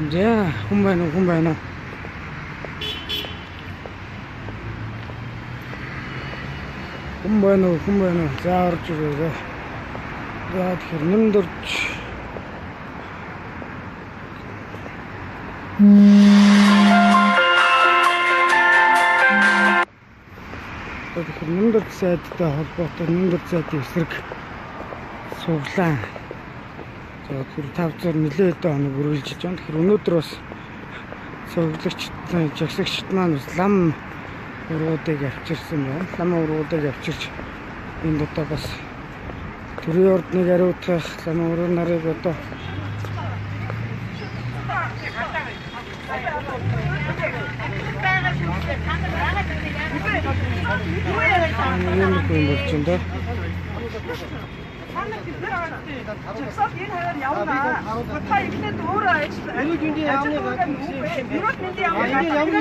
이제 훈바이노 за орж ирээ. За тэгэхээр нэмдэрч тэгэхээр нэмдэрч сайдтай холбоотой нэмдэрч сайдын эсрэг суглаа. За тэр 500 нэлээд хоног үргэлжилж байна. Тэгэхээр өнөөдөр бас цуглагч жагсагчд маань бас лам уруудыг авчирсан байна. Лам уруудыг авчирч энд одоо бас төрийн ордныг ариутгах лам уруу нарыг одоо юм болж байна. Жигсаал энэ хоёр явна. Та ихнээд өөрөө ажиллаж байна. Юуны яамны бюротны яамны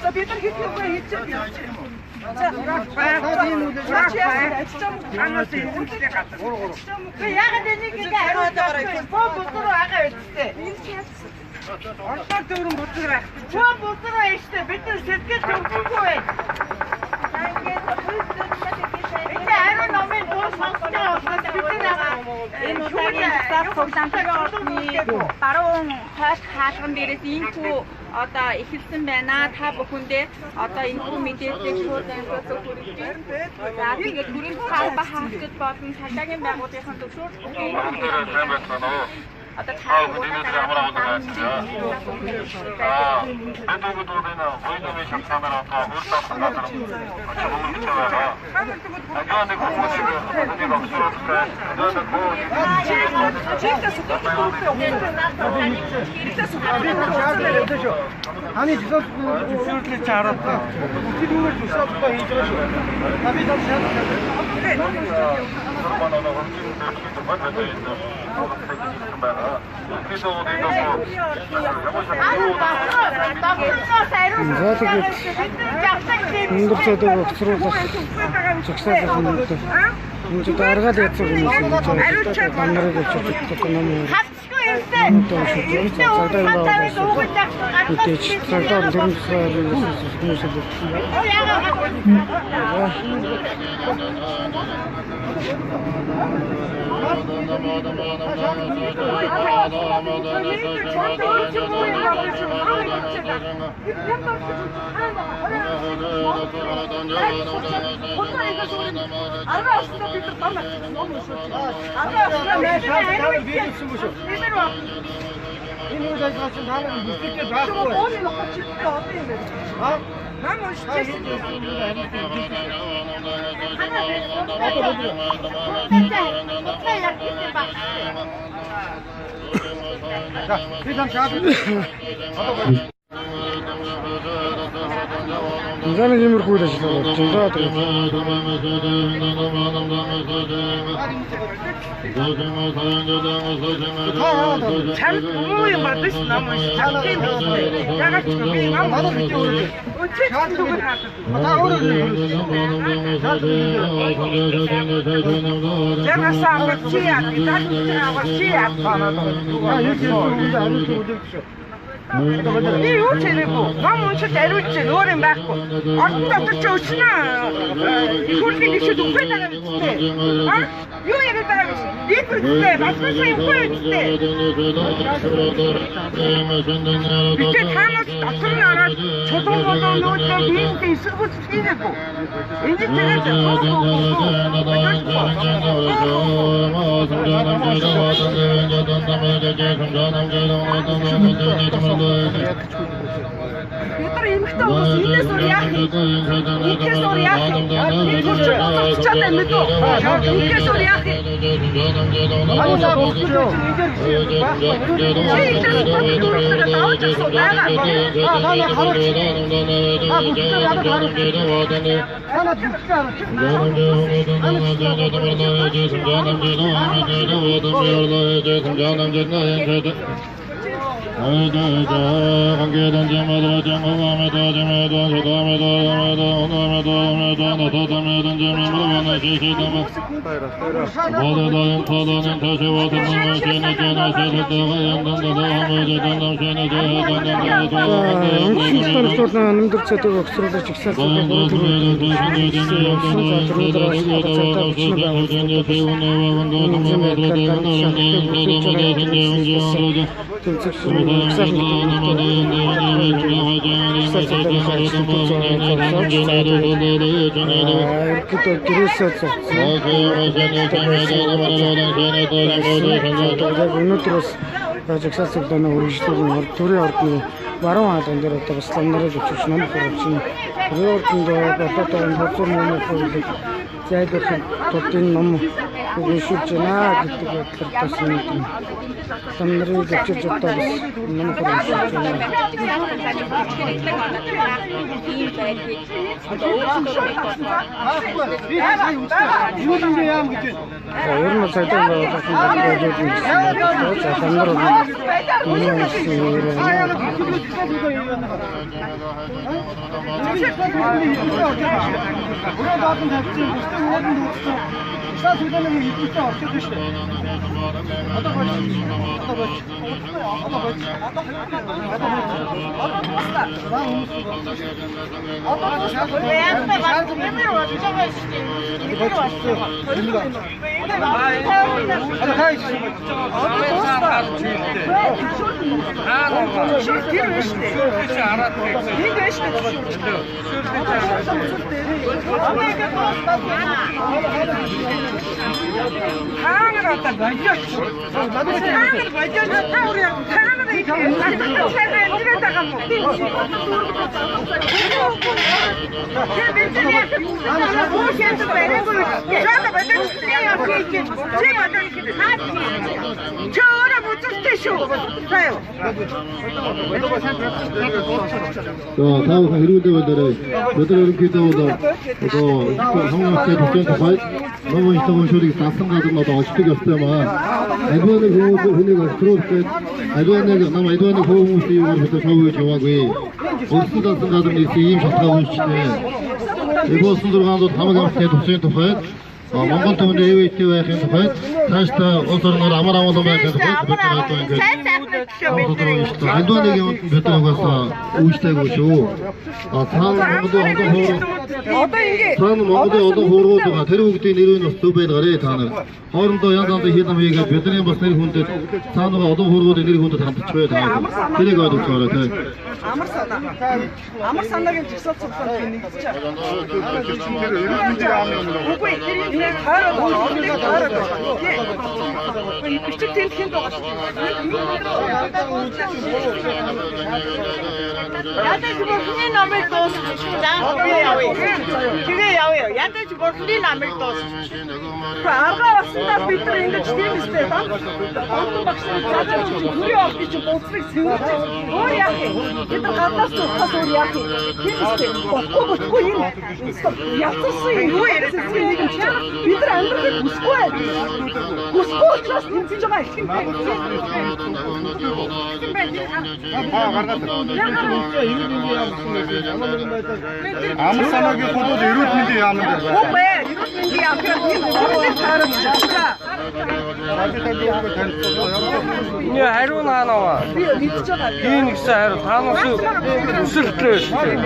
За бид нар хэд юм хийж байгаа юм. За яагаад энийг ингэ хариулж байгаа болдгоо агаа үлдээ. Ордоор дөрөв болдгоо байх. Чөө болдгоо байштай бид нар сэтгэл зөвхөхгүй байна. Энд ариун номын дуус сонсож байгаа болохоос бид нар энэ удаагийн стар програмтай баруун хойш хаалган дээрээс инхүү одоо эхэлсэн байна. Та бүхэндээ одоо инхүү мэдээллийг шууд амжилт хүргэж байна. За тэгээд хүрэн талбай хаалтд болон цагдаагийн байгууллагын төвшөөр одоо та бүхэнд хамраад байна. 아니 지금 수술을 잘했다. 기둥을 주셔서 해줘서. 답이 좀 өндөр өгцрүүлэх зогсоолох юм уу? Энд дараагаад яцсан юм уу? Баннарыг өчөж ном юм. 인간은 힘을 구해다시죠. 잘 부모님 만드시 나면 잘 게임을 야가 지금 게임 안 하는 게 어째 친구가 제가 싸움을 지야 기다리고 지야 이 요체되고 너무 때려치 노래 맞고 어떤 또 좋으나 그렇게 이렇게 높게다가 있대 요에다가 이쁘게 맞춰서 보여줄때 밑에 하나 나쁜 나라 조동거도 놓을 때 쓰고 쓰고 이제 Петр эмхтэй хүмүүс инээс өөр яах юм? Инээс өөр яах юм? Энэ ч болчиход байна мэдүү. Инээс өөр яах юм? Аюулаа болчихоо. Жагсаасуудаа үргэлжлүүлэн төрийн ордны баруун хаалган дээр одоо бас ламнарыг өчөж ном хурцсан. Төрийн ордонд болоод энэ хөцөр номыг хуулийг зайлуулах тулд энэ ном өгүүлж байна гэдэг бодлоор бас энэ ламнарыг өчөж одоо бас ном хурцсан. Ер нь сайтай 다음 이루어져버려요. 여덟 이렇게도 성공할 때 독점 너무 있어본 소리 낯선 것도 어떻게 없어만 애도하는 그것도 흔히가 들어올 때 애도하는 남 애도하는 그것도 이거부터 저기 좋아하고 어디서 쓴 가든지 임 좋다고 하시네. 이거 순들어가도 다음에 때 독점 독할 Монгол төвөнд ивэт байхын тулд цаашдаа улс орноор амар амгалан байхын тулд бид нар одоо ингээд андууныг бид нар угаасаа үүстэйгүй шүү. Цаана Монголын олон хуургууд байгаа. Тэр бүгдийн нэрийг бас төв байлгараа та нар. Хоорондоо янз янзын хийлэм хийгээд бидний бас нэр хүндэд цаана олон хуургуудын нэр хүндэд хамтч бай та. Тэрийг ойлгож байгаа тийм. Амар санаагийн жигсаал цуглаанд нэгдэж байгаа. Бид нар амьдрахыг хүсэхгүй байх. Хүсэхгүй учраас тэмцэж байгаа их юм байна. Амар санаагийн хүмүүс эрүүл мэндийн яамд байна. Үгүй ээ, эрүүл мэндийн яам гэдэг юм уу? Таарах байна. Нэ хариу наанаа. Би мэдчихэж байгаа. Би нэгсэн хариу таанаас өсөлтлөө шүү дээ.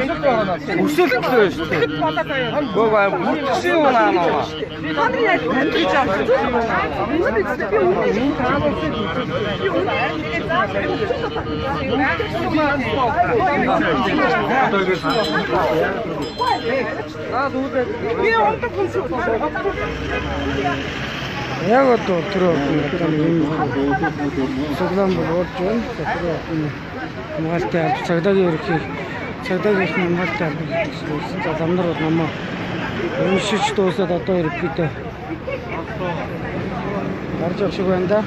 Өсөлтлөө шүү дээ. Гоо бүтсэн юм наанаа. Хандрын яг амжиж авах. Би онтой хүнс. Яг одоо түрүү юм цоглон болоод байна. Түрүү хамгаалтай цагдаагийн ерөнхий цагдаагийн хамгаалтай гэсэн заламнар намаа уншиж дуусаад одоо ерөнхийдөө гарч явах шиг байна да.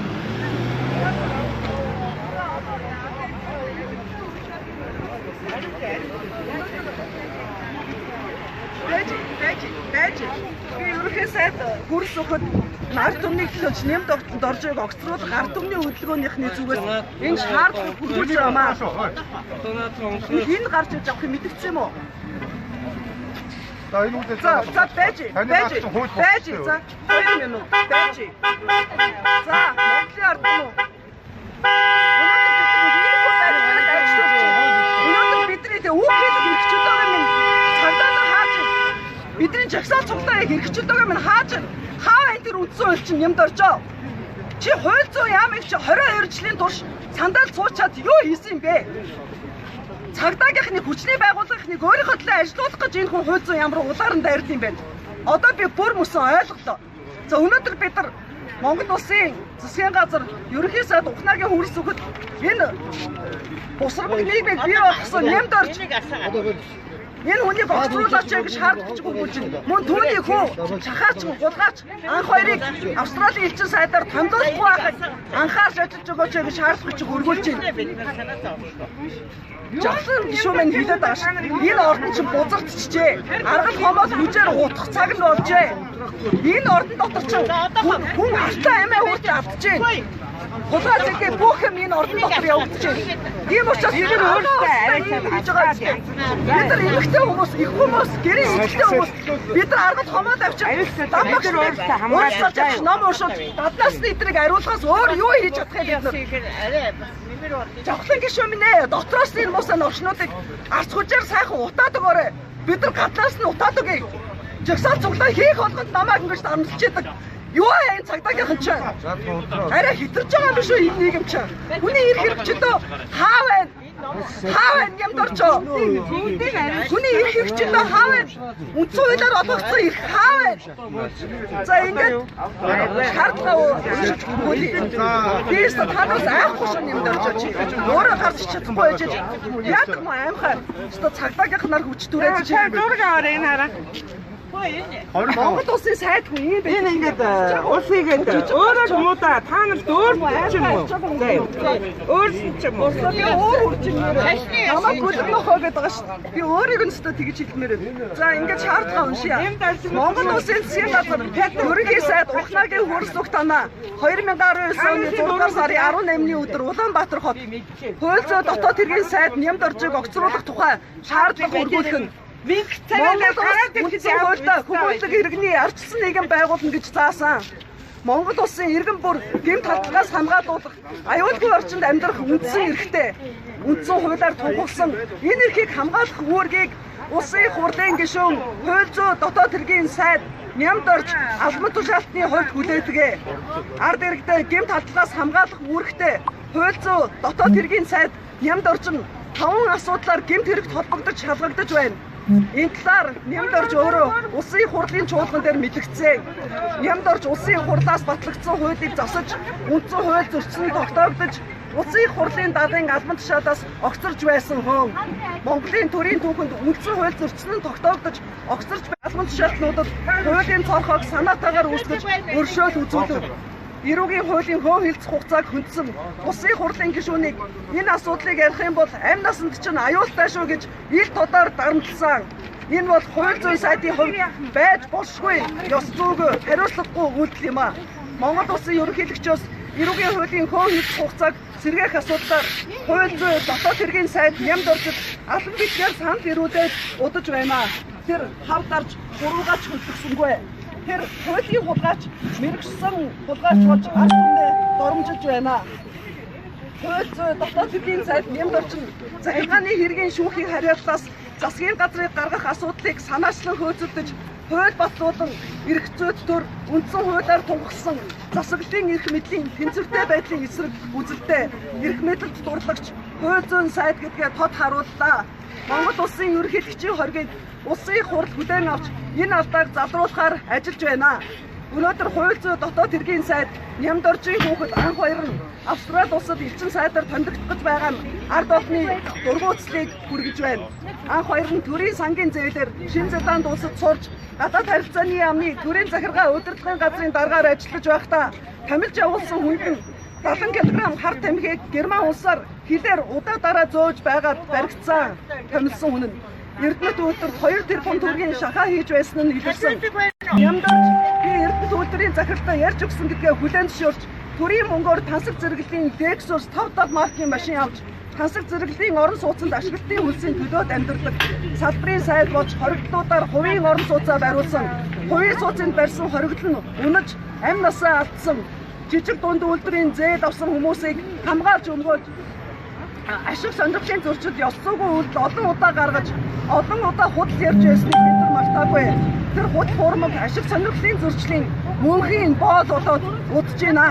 Байж. Би ерөнхий сайд хурц өгөхөд ард түмнийг төлж нэмд оржийг огцруулах ард түмний хөдөлгөөнийхний зүгээс энэ шаардлага хүргүүлж байгаамаа. Энэ гарч иж авах мэдгэцсэн юм уу? За энэ үдээ За байж. За 2 минут байж. За Монголын ард түмэн өнөөдөр бидний тэг үг хэлэх хэрэгчүүд байгаа минь цагдаа хааж бидний жагсаал цуглааг хэрэгчүүд байгаа минь хааж хаа энэ төр үдсэн хууль чинь нэмд оржоо. Чи хууль зүйн яамыг чи 22 жилийн турш сандал цуучаад юу хийсэн юм бэ? Цагдаагийнхны хүчний байгууллагыг өөрийнхөө төлөө ажилуулах гэж энэ хүн хууль зүйн яам руу улаарн дайрд юм байна. Одоо би бүр мөсөн ойлголоо. За өнөөдөр бид нар Монгол улсын засгийн газар ерөнхий сайд Ухнагийн хөрс өгөхөд энэ бусрах нийгмийг бий болгосон нэмд орж энэ хүнийг огцруулаач гэж шаардж өгч байна. Мөн түүний хүү шахаач гулгаач анх хоёрыг Австралийн элчин сайдаар томдуулахгүй байхад анхаарч ажиллаж өгөөч гэж шаардлагч өргүүлж байна. Жагсан гишүүн хэлээд байгаа ш. Энэ ордон чинь бузартчихжээ. Аргал хомоос хүчээр утах цаг нь болжээ. Энэ ордон дотор чинь хүн артаа амиа үрж автжээ. Хулгай зэгээ бүх юм энэ ордон дотор явагдчихжээ. Тийм учраас бид нар өөрсдөө арайчаад хийж байгаа юм. Бид нар эмэгтэй хүмүүс, их хүмүүс, гэрээ эмэгтэй хүмүүс бид нар аргал хомоод авчиж дамбагч өөрсдөө ном уушаад гаднаас эдрийг ариулгаас өөр юу хийж чадах юм бэ? Жавхлан гишүүн минь ээ, дотроос энэ муусаа новчнуудыг арц хүчээр сайхан утаад өгөөрэй. Бид нар гаднаас нь утаад өгье. Жагсаал цуглаа хийх болгонд намайг ингэж амжилтчихэд юу энэ цагдаагийнхан чинь арай хитэрч байгаа юм биш үү энэ нийгэм чинь. Хүний эрх хэрэгчдөө хаа байна? Хаа байна нэмд орчоо? Хүний эрх хэрэгчдөө хаа байна? Үндсэн хуулиар олгогдсон эрх хаа байна? За ингэж шаардлага өгүүлээ. Дээс танаас айхгүй шүү нэмд орчоо чи. Өөрөө гарч чадахгүй байж яг юм аимхай. Өстө цагдаагийнхнаар хүч түрээж чи. Зураг аваа энэ хараа. Монгол улсын сайд хүн юм бэ? Энэ ингээд улсыг өөрөө ч юм уу та нарт өөр ч юм уу? Өөр ч юм уу? Би өөр үржим нэрээ. Намайг гүлнөхөө гэдэг байгаа шүү. Би өөрийг нь өстө тэгж хэлмээр байна. За ингээд шаардлага уншия. Монгол улсын засгийн газар ерөнхий сайд Ухнагийн хөрс өгт танаа 2019 оны 6 сарын 18-ны өдөр Улаанбаатар хот хууль зүйн дотоод хэргийн сайд нэмд оржийг огцруулах тухай шаардлага хүргүүлэх нь Хуулийг иргэний арчилсан нийгэм байгуулна гэж заасан. Монгол улсын иргэн бүр гэмт хадгалаас хамгаалуулах, аюулгүй орчинд амьдрах үндсэн эрхтэй. Үндсэн хуулиар тунхагласан энэ эрхийг хамгаалах үүргийг улсын их хурлын гишүүн, хууль зүйн дотоод хэргийн сайд нямд орж албан тушаалтны хувьд хүлээдэг. Ард иргэдэд гэмт хадгалаас хамгаалах үүрэгтэй хууль зүйн дотоод хэргийн сайд нямд орчин 5 асуудлаар гэмт хэрэгт холбогдож шалгагдаж байна. Энэ талаар нямд орж өөрөө улсын их хурлын чуулган дээр мэдгдсэн. Нямд орж улсын их хурлаас батлагдсан хуулийг засаж, үндсэн хууль зөрчил нь тогтоогдож, улсын их хурлын даалгын албан тушаалаас огцорж байсан хүн. Монголын төрийн түүхэнд үндсэн хууль зөрчил нь тогтоогдож, огцорж буй албан тушаалтнуудад хуулийн цорхоог санаатаагаар үүсгэж, өршөөл үзүүлв. Эрүүгийн хуулийн хөө хилцэх хугацааг хөндсөн улсын хурлын гишүүнийг энэ асуудлыг ярих юм бол амь насанд чинь аюултай шүү гэж ил тодоор дарамтлсан. Энэ бол хууль зүйн сайдын хувьд байж болшгүй ёс зүйг хариуцлагагүй үйлдэл юм а. Монгол улсын ерөнхийлөгчөөс эрүүгийн хуулийн хөө хилцэх хугацааг сэргээх асуудлаар хууль зүйн дотоод хэргийн сайд нямд орж албан бичгээр санал ирүүлээд удаж байна. Тэр хав дарж гурвуугаач хөдөлгсөнгүй. Тэр хуулийн хулгайч мэрэгсэн хулгайч болж ард түмнээ доромжилж байна. Хууль зүйн дотоод хэргийн сайд нямд орчин захиргааны хэргийн шүүхийн хариуцлагаас засгийн газрыг гаргах асуудлыг санаачлан хөөцөлдөж хууль батлуулан эрх зүйд төр үндсэн хуулиар тунхагласан засаглалын эрх мэдлийн тэнцвэртэй байдлын эсрэг үзэлтэй эрх мэдэлд дурлагч хууль зүйн сайд гэдгээ тод харууллаа. Монгол улсын ерөнхийлөгчийн хоргийг улсын их хурл хүлээн авч энэ алдааг залруулахаар ажиллаж байна. Өнөөдөр хууль зүйн дотоод хэргийн сайд нямд оржийн хүүхэд анх баяр нь Австрали улсад элчин сайдаар томилогдож байгаа нь ард олонны дургуутслыг хүргэж байна. Анх баяр нь төрийн сангийн зээлээр Шинэ Зеланд улсад сурж гадаад харилцааны яамны төрийн захиргаа удирдлагын газрын даргаар ажиллаж байхдаа томилж явуулсан хүнд нь 70 кг хар тамхиг Герман улсаар хилээр удаа дараа зөөж байгаад баригдсан. Томилсон хүн нь Эрдэнэт өдөр 2 тэрбум төгрөгийн шахаа хийж байсан нь илэрсэн. Нямд орж би Эрдэнэт үйлдвэрийн захиралтай ярьж өгсөн гэдгээ хүлээн зөвшөөрч төрийн мөнгөөр тансаг зэрэглэлийн Lexus 570 маркийн машин авч тансаг зэрэглэлийн орон сууцанд ашиглалтын хөлсийн төлөөд амьдардаг. Салбарын сайд болж хоригдлуудаар хувийн орон сууцаа бариулсан. Хувийн сууцанд барьсан хоригдол нь унаж амь насаа алдсан. Жижиг дунд үйлдвэрийн зээл авсан хүмүүсийг хамгаалж өмгөөлж ашиг сонирхлын зөрчил ёсцоогүй үйлдэл олон удаа гаргаж олон удаа худал ярьж байсныг бид нар мартаагүй. Тэр худал хуурмаг ашиг сонирхлын зөрчлийн мөнхийн боол болоод удаж байна.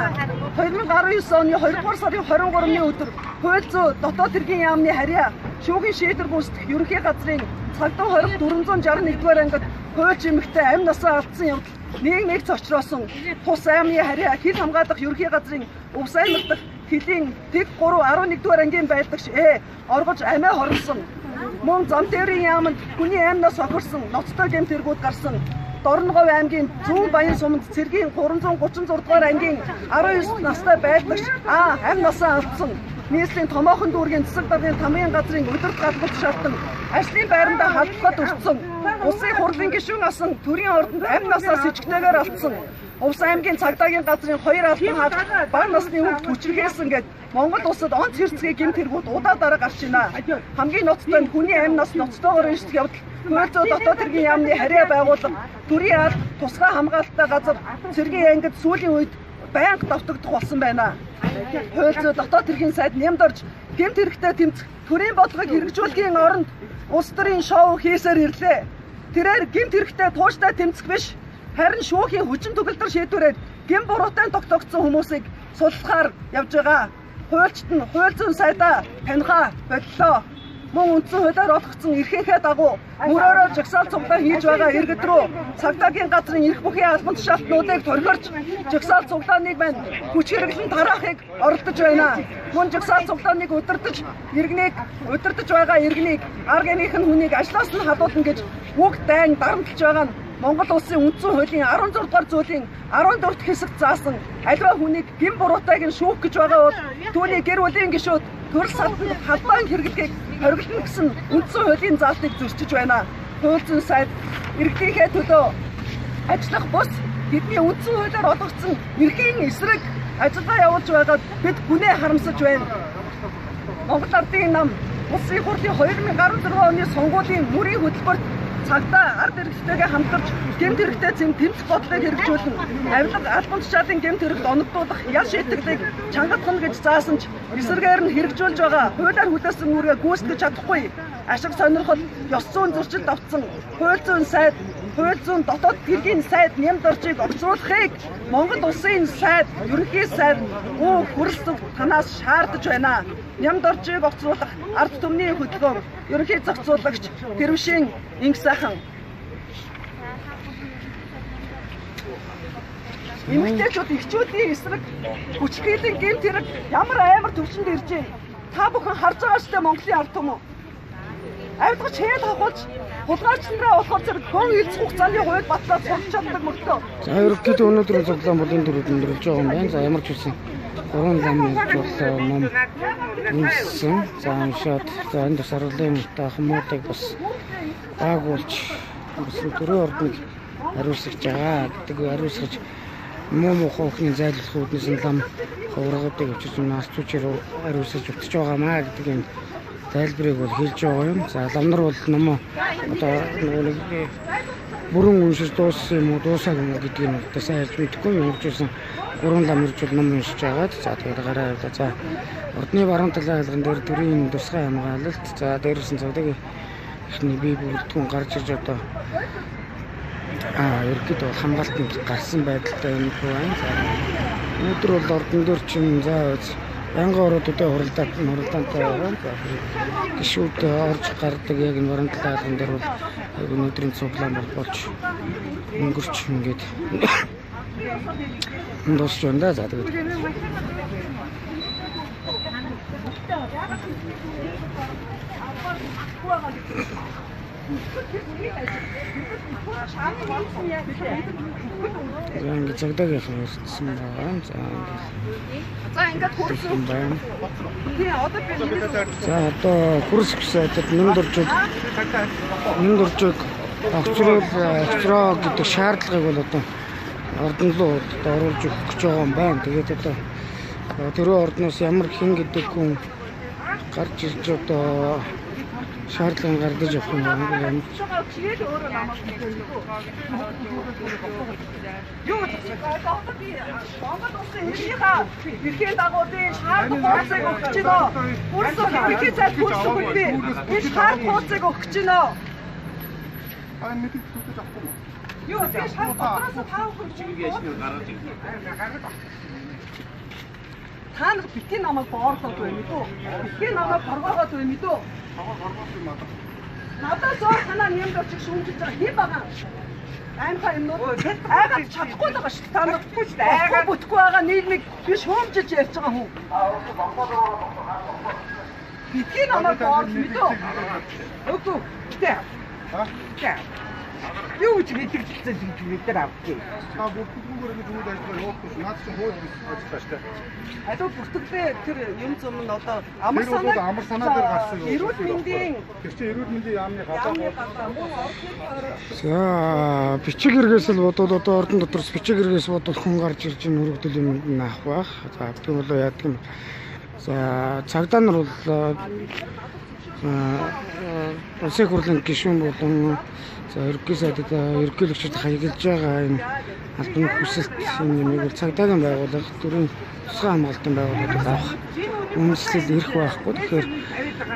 2019 оны 2 дугаар сарын 23-ны өдөр хууль зүйн дотоод хэргийн яамны харьяа шүүхийн шийдвэр гүйцэтгэх ерөнхий газрын цагдаа хориг 461-р ангид хуульч эмэгтэй амь насаа алдсан явдал нэг цочроосон тус аймгийн харьяа хил хамгаалах ерөнхий газрын өв сайн дах хилийн тэг 3-11-р ангийн байлдагч оргож амиа хорлсон. Мөн зам дээрийн яамд хүний амь нас охирсон ноцтой гэмт тэргүүд гарсан. Дорноговь аймгийн Зүүн Баян суманд цэргийн 336-р ангийн 19 настай байлдагч амь насаа алдсан. Нийслэлийн томоохон дүүргийн засаг даргын тамгын газрын өдөрт галбалт шаардсан ажлын байрандаа халдлагад өртсөн. Улсын хурлын гишүүн асан төрийн ордонд амь насаа сэжигтэйгээр алдсан. Увс аймгийн цагдаагийн газрын 2 алтан хаад бага насны хүүхд хүчрхээсэн гэд Монгол улсад онц хэрцгий гэмт хэрэгүүд удаа дараа гарч байна. Хамгийн ноцтой нь хүний амь нас ноцтойгоор ирсэх явдал хууль зүйн дотоод хэргийн яамны харьяа байгууллага төрийн аль тусгай хамгаалалттай газар цэргийн ангид сүүлийн үед байнга давтагдах болсон байна. Хууль зүйн дотоод хэргийн сайд нэмд орж гэмт хэрэгтэй тэмцэх төрийн бодлогыг хэрэгжүүлэхийн оронд улс төрийн шоу хийсээр ирлээ. Тэрээр гэмт хэрэгтэй тууштай тэмцэх биш харин шүүхийн хүчин төгөлдөр шийдвэрээр гэм буруутай тогтогдсон хүмүүсийг суллахаар явж байгаа. Хуульчид нь хууль зүйн сайдаа танихаа боллоо. Мөн үндсэн хуулиар олгогдсон эрхийнхээ дагуу мөрөөрөө жагсаал цуглаа хийж байгаа иргэд рүү цагдаагийн газрын эрх бүхий албан тушаалтнуудыг торгирч жагсаал цуглааныг маань хүч хэрэглэн тараахыг оролдож байна. Мөн жагсаал цуглааныг удирдах байгаа иргэнийг арга эмийнхэн хүнийг ажлаас нь халуулна гэж үг дайн дарамтлж байгаа нь Монгол улсын үндсэн хуулийн 16 дугаар зүйлийн 14 дахь хэсэгт заасан аливаа хүнийг гэм буруутайг нь шүүх гэж байгаа бол түүний гэр бүлийн гишүүд төрөл салтанд халбаан хэрэглэхийг хориглоно гэсэн үндсэн хуулийн заалтыг зөрчиж байна. Хууль зүйн сайд иргэдийнхээ төлөө ажиллах бус бидний үндсэн хуулиар олгогдсон эрхийн эсрэг ажиллагаа явуулж байгаад бид гүнээ харамсаж байна. Монгол Ардын нам Улсын хурлын 2016 оны сонгуулийн мөрийн хөтөлбөрт цагдаа ард иргэдтэйгээ хамтарч гэмт хэрэгтэй тэмцэх бодлогыг хэрэгжүүлэн авилга албан тушаалын гэмт хэрэгт оногдуулах ял шийтгэлийг чангатгах гэж заасан ч эсрэгээр нь хэрэгжүүлж байгаа хуулиар хүлээсэн үүргээ гүйцэтгэж чадахгүй ашиг сонирхол ёс зүйн зөрчилд автсан хууль зүйн сайд хууль зүйн дотоод хэргийн сайд нэмд орчийг огцруулахыг Монгол улсын сайд ерөнхий сайд хүрэлцэг танаас шаардаж байна. Нямд орчийг огцруулах ард түмний хөдөлгөөн ерөнхий зохицуулагч Тэрвшин Инх сайхан эмэгтэйчүүд эхчүүдийн эсрэг хүчрхийллийн гэмт хэрэг ямар амар төвчөнд ирж байна. Та бүхэн харж байгаа шүү дээ Монголын ард түмэн. Авилгач хээд хавхуулж хулгайчнараа болохоор зэрэг хон хилцэх хугацааны хувьд батлаад сурч чаддаг мөртөө. За ерөнхийдөө өнөөдөр цуглаан болын дөрөв өндөрлж байгаа юм байна. За ямар ч үсэн 3 ламын цуглаа ном үнсэн. За уншаад за энэ дэс орлын муутай хүмүүдэг бас байгуулж басан төрийн ордыг хариуцж байгаа гэдэг хариуцж муу хоохны зайлшгүй үүднээс нь лам хаврагуудыг өчиж наасчучээр хариуцж өгч байгаамаа гэдэг юм тайлбарыг бол хэлж байгаа юм. За ламнар бол ном одоо нэг бүрэн уншиж дууссан юм уу дуусаагүй юм гэдгийг нь одоо сайн хэлж мэдэхгүй юм учраас 3 лам ирж бол ном уншиж байгаад за тэгээд гараа явлаа. За ордны баруун талын айлган дээр төрийн тусгай хамгаалалт за дээрээс нь цогцыг ихний бие бүрдгэн гарч ирж одоо ерөнхийдөө бол хамгаалтанд гарсан байдалтай юм байна. За өнөөдөр бол ордон дээр чинь за Янгон ордуудын хуралдаантай байгаа. За гişүүд орж гардаг яг энэ баруун талын айлган дээр бол өнөөдрийн цуглаан болж өнгөрч ингээд дуусч байна да. За тэгээд ингээд цагдаагийн хэлсэн байгаа. За ингээд хүрсэн байна. тий одоо би За одоо хүрсэх сайдад нэмд оржиг огцроо гэдэг шаардлагыг бол одоо ордон руу оруулж өгөх гэж байгаа юм байна. Тэгээд одоо тэр ордноос ямар хэн гэдэг хүн гарч ирж одоо шаардлага гаргаж явах юм байна. Чигээр өөрөө намайг юу Монгол улсын иргийнхаа эрхийн дагуулын шаардлага хуудсыг өгч байна. Бүрс эрхийн цайд бүрс өгөхгүй. Энэ шаардлага хуудсыг өгч байна. Юу тийм шаардлага хуудсаас таах гэж та нар битгий намайг боорлоод байна үү? Битгий намайг боргоогоод байна үү? Надад зөөр танаа нэмд очих шүүмжиж байгаа хэм байгаа. Аймхаа юмнууд айгаад чадахгүй байгаа шүү. Та нар айгаад бүтэхгүй байгаа нийгмийг би шүүмжилж ярьж байгаа хүн. Битгий намайг боорлоо мэдөө. Үгүй. Тэ. Юу ч мэдэрчсэн гэж мэдэр авчих. Та бүртгэгүйгээр нэг зүйл ажиллагаа явуулахгүй шүү. Наад чинь хууль ажиллаж штэ. Адуу бүртгэгдээ тэр юм зам нь одоо амар санаа дээр гарсан юу? Эрүүл мэндийн Тэр чинь эрүүл мэндийн яамны гадаа За бичиг хэрэгээс л бодвол одоо ордон дотроос бичиг хэрэгээс бодвол хүн гарч ирж ин өргөдөл юм наах бах. За тийм болоо яадаг юм. За цагдаа нар бол улсын хурлын гишүүн болон за ерөнхий сайдад ерөнхийлөгчд хаягдж байгаа энэ албаны хүсэлт нэмийг бол цагдаагийн байгууллага төрийн тусгай хамгаалтын байгууллагууд авах үндэслэл ирэх байхгүй. Тэгэхээр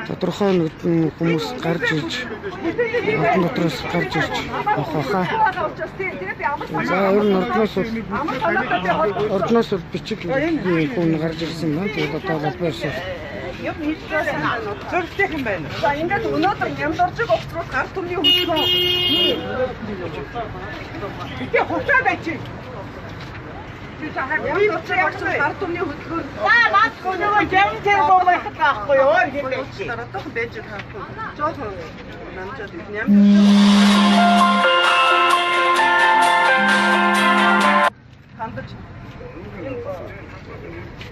тодорхой нэгэн хүмүүс гарч ирж ордон дотроос гарч ирж авах хаа. За ер нь ордноос бол бичиг хүн гарч ирсэн байна. Тэгээд одоо албаас юм хийчихсэн зөрчтэй юм байна. За ингээд өнөөдөр нямдоржиг огцрууд гар түмний хөдөлгөөн. Гэтэ хуцаа байчих. Нямдоржиг огцрууд гар түмний хөдөлгөөн. Наад нөгөө жам тэр боомох байхгүй юу? Хэмээч. Дараах байж байхгүй. Жоо намжаад хандаж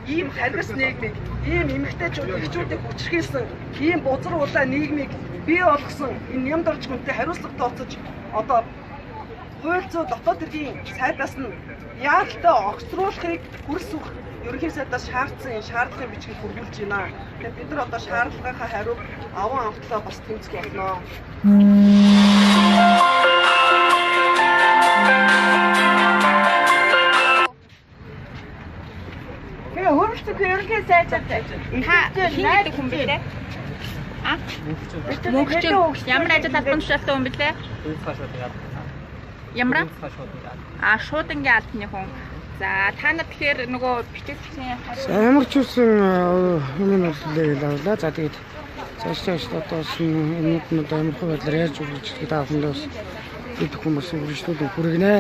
ийм харгас нийгмийг, ийм эмэгтэйчүүд эхчүүдийг хүчрхийлсэн, ийм бузар улаан нийгмийг бий болгосон энэ нямдорж хүнтэй хариуцлага тооцож одоо хууль зүйн дотоод хэргийн сайдаас нь яалтаа огцруулахыг хүрсэх ерөнхий сайдаас шаардсан энэ шаардлагын бичгийг хургуулж байна. Тэгэхээр бид нар одоо шаардлагынхаа хариуг аван автлаа бас тэмцэх болно. Хөрөвчтэй ерөнхий сайдад ихэнхдээ хүн билээ. Мөнгөч ямар ажил албан тушаалтай хүн билээ? Ямар? Шууд ингээ албаны хүн. За та нар тэгэхээр нөгөө бичигчийн ямар ч үсэн юм боллоо. За тэгээд цааш одоо юмнууд амар хөө байдлаар яаж үргэлжлэх та бүхэндээ бид хүмүүс үргэлжлүүлэн хүргэнэ.